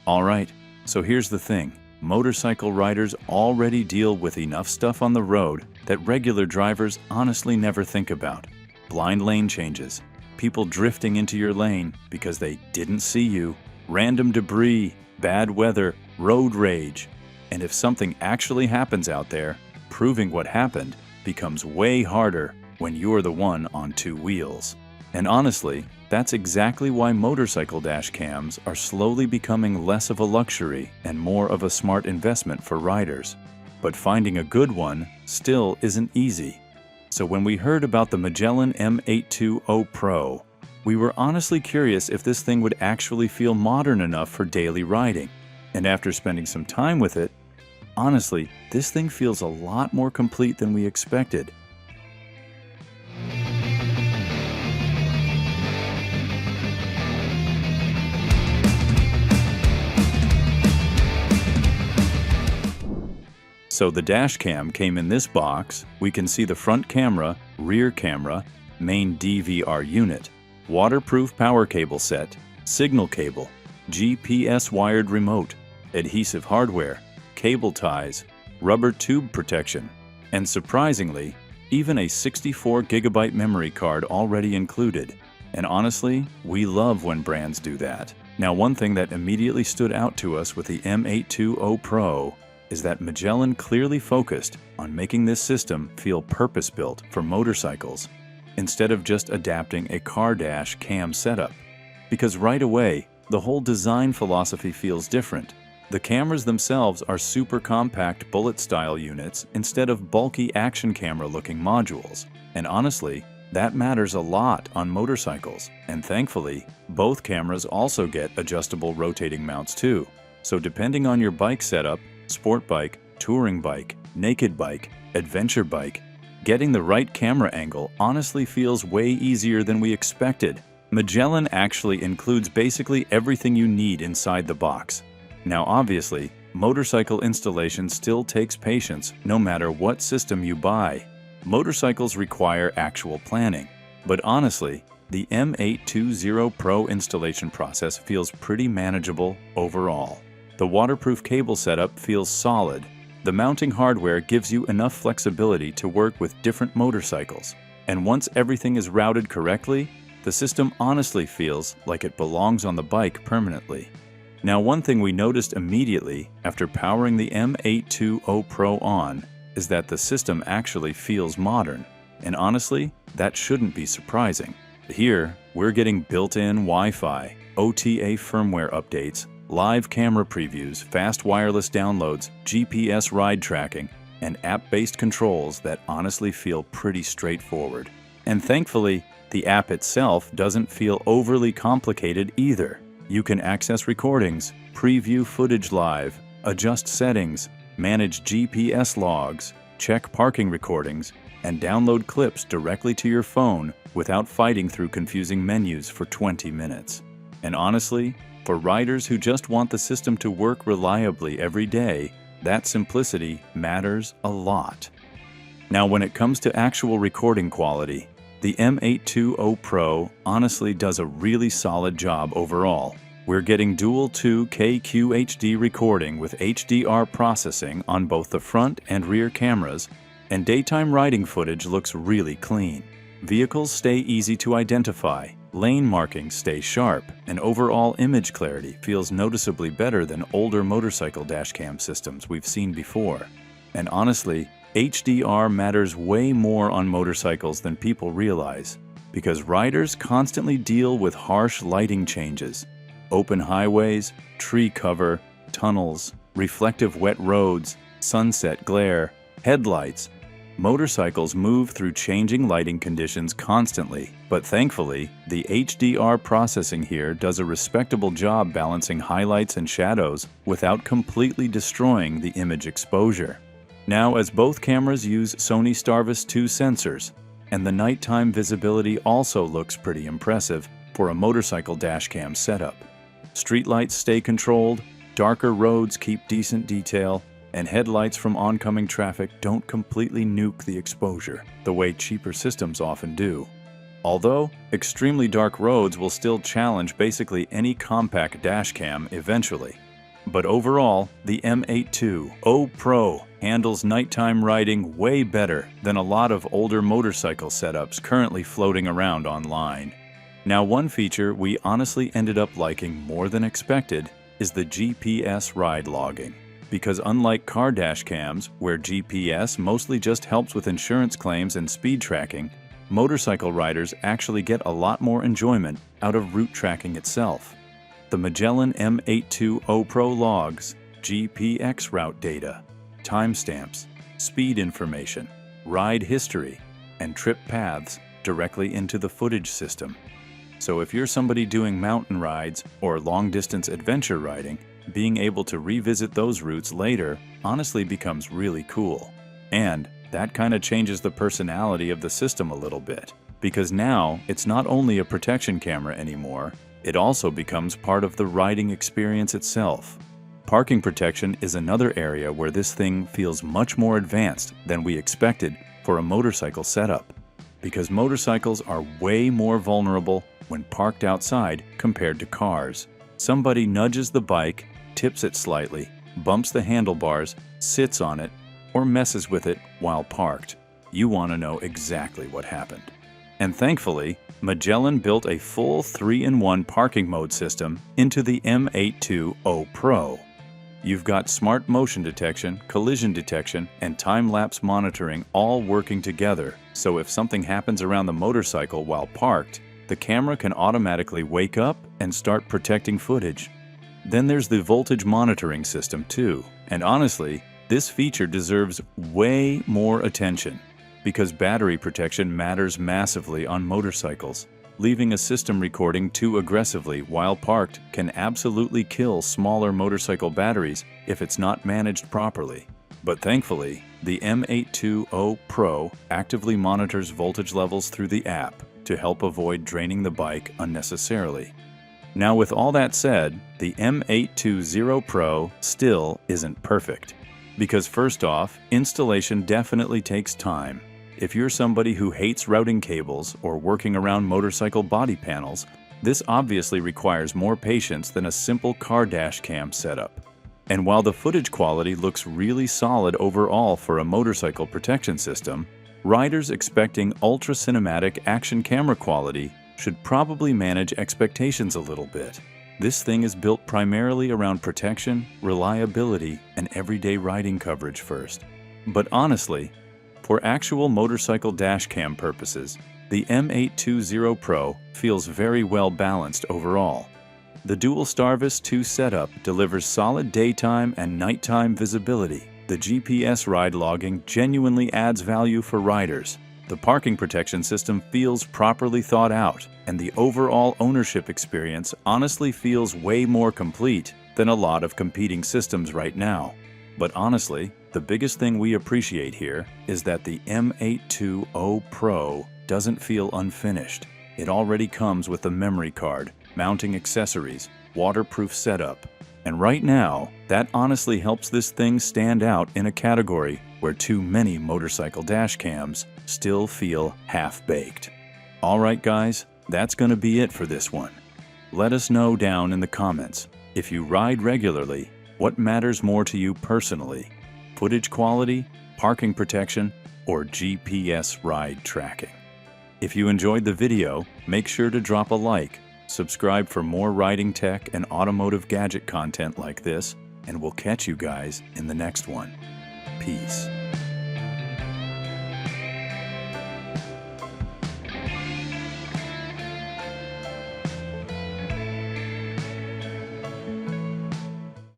Alright, so here's the thing. Motorcycle riders already deal with enough stuff on the road that regular drivers honestly never think about. Blind lane changes, people drifting into your lane because they didn't see you, random debris, bad weather, road rage. And if something actually happens out there, proving what happened becomes way harder when you're the one on two wheels. And honestly, that's exactly why motorcycle dash cams are slowly becoming less of a luxury and more of a smart investment for riders. But finding a good one still isn't easy. So when we heard about the Magellan M820 Pro, we were honestly curious if this thing would actually feel modern enough for daily riding. And after spending some time with it, honestly, this thing feels a lot more complete than we expected. So the dash cam came in this box. We can see the front camera, rear camera, main DVR unit, waterproof power cable set, signal cable, GPS wired remote, adhesive hardware, cable ties, rubber tube protection, and surprisingly, even a 64GB memory card already included. And honestly, we love when brands do that. Now, one thing that immediately stood out to us with the M820 Pro is that Magellan clearly focused on making this system feel purpose-built for motorcycles instead of just adapting a car dash cam setup. Because right away, the whole design philosophy feels different. The cameras themselves are super compact bullet-style units instead of bulky action camera-looking modules. And honestly, that matters a lot on motorcycles. And thankfully, both cameras also get adjustable rotating mounts too. So depending on your bike setup, sport bike, touring bike, naked bike, adventure bike, getting the right camera angle honestly feels way easier than we expected. Magellan actually includes basically everything you need inside the box. Now obviously, motorcycle installation still takes patience no matter what system you buy. Motorcycles require actual planning. But honestly, the M820 Pro installation process feels pretty manageable overall. The waterproof cable setup feels solid. The mounting hardware gives you enough flexibility to work with different motorcycles. And once everything is routed correctly, the system honestly feels like it belongs on the bike permanently. Now, one thing we noticed immediately after powering the M820 Pro on is that the system actually feels modern. And honestly, that shouldn't be surprising. Here, we're getting built-in Wi-Fi, OTA firmware updates, live camera previews, fast wireless downloads, GPS ride tracking, and app-based controls that honestly feel pretty straightforward. And thankfully, the app itself doesn't feel overly complicated either. You can access recordings, preview footage live, adjust settings, manage GPS logs, check parking recordings, and download clips directly to your phone without fighting through confusing menus for 20 minutes. And honestly, for riders who just want the system to work reliably every day, that simplicity matters a lot. Now, when it comes to actual recording quality, the M820 Pro honestly does a really solid job overall. We're getting dual 2K QHD recording with HDR processing on both the front and rear cameras, and daytime riding footage looks really clean. Vehicles stay easy to identify, lane markings stay sharp, and overall image clarity feels noticeably better than older motorcycle dashcam systems we've seen before. And honestly, HDR matters way more on motorcycles than people realize, because riders constantly deal with harsh lighting changes. Open highways, tree cover, tunnels, reflective wet roads, sunset glare, headlights. Motorcycles move through changing lighting conditions constantly, but thankfully, the HDR processing here does a respectable job balancing highlights and shadows without completely destroying the image exposure. Now, as both cameras use Sony Starvis 2 sensors, and the nighttime visibility also looks pretty impressive for a motorcycle dashcam setup. Streetlights stay controlled, darker roads keep decent detail, and headlights from oncoming traffic don't completely nuke the exposure, the way cheaper systems often do. Although, extremely dark roads will still challenge basically any compact dashcam eventually. But overall, the M820 Pro handles nighttime riding way better than a lot of older motorcycle setups currently floating around online. Now, one feature we honestly ended up liking more than expected is the GPS ride logging. Because unlike car dash cams, where GPS mostly just helps with insurance claims and speed tracking, motorcycle riders actually get a lot more enjoyment out of route tracking itself. The Magellan M820 Pro logs GPX route data, timestamps, speed information, ride history, and trip paths directly into the footage system. So if you're somebody doing mountain rides or long-distance adventure riding, being able to revisit those routes later honestly becomes really cool. And that kind of changes the personality of the system a little bit, because now it's not only a protection camera anymore, it also becomes part of the riding experience itself. Parking protection is another area where this thing feels much more advanced than we expected for a motorcycle setup, because motorcycles are way more vulnerable when parked outside compared to cars. Somebody nudges the bike, tips it slightly, bumps the handlebars, sits on it, or messes with it while parked. You want to know exactly what happened. And thankfully, Magellan built a full 3-in-1 parking mode system into the M820 Pro. You've got smart motion detection, collision detection, and time-lapse monitoring all working together, so if something happens around the motorcycle while parked, the camera can automatically wake up and start protecting footage. Then there's the voltage monitoring system too, and honestly, this feature deserves way more attention, because battery protection matters massively on motorcycles. Leaving a system recording too aggressively while parked can absolutely kill smaller motorcycle batteries if it's not managed properly. But thankfully, the M820 Pro actively monitors voltage levels through the app to help avoid draining the bike unnecessarily. Now, with all that said, the M820 Pro still isn't perfect. Because first off, installation definitely takes time. If you're somebody who hates routing cables or working around motorcycle body panels, this obviously requires more patience than a simple car dash cam setup. And while the footage quality looks really solid overall for a motorcycle protection system, riders expecting ultra-cinematic action camera quality should probably manage expectations a little bit. This thing is built primarily around protection, reliability, and everyday riding coverage first. But honestly, for actual motorcycle dash cam purposes, the M820 Pro feels very well balanced overall. The dual Starvis 2 setup delivers solid daytime and nighttime visibility. The GPS ride logging genuinely adds value for riders. The parking protection system feels properly thought out, and the overall ownership experience honestly feels way more complete than a lot of competing systems right now. But honestly, the biggest thing we appreciate here is that the M820 Pro doesn't feel unfinished. It already comes with a memory card, mounting accessories, waterproof setup, and right now, that honestly helps this thing stand out in a category where too many motorcycle dash cams still feel half-baked. Alright guys, that's gonna be it for this one. Let us know down in the comments, if you ride regularly, what matters more to you personally? Footage quality, parking protection, or GPS ride tracking? If you enjoyed the video, make sure to drop a like, subscribe for more riding tech and automotive gadget content like this, and we'll catch you guys in the next one. Peace.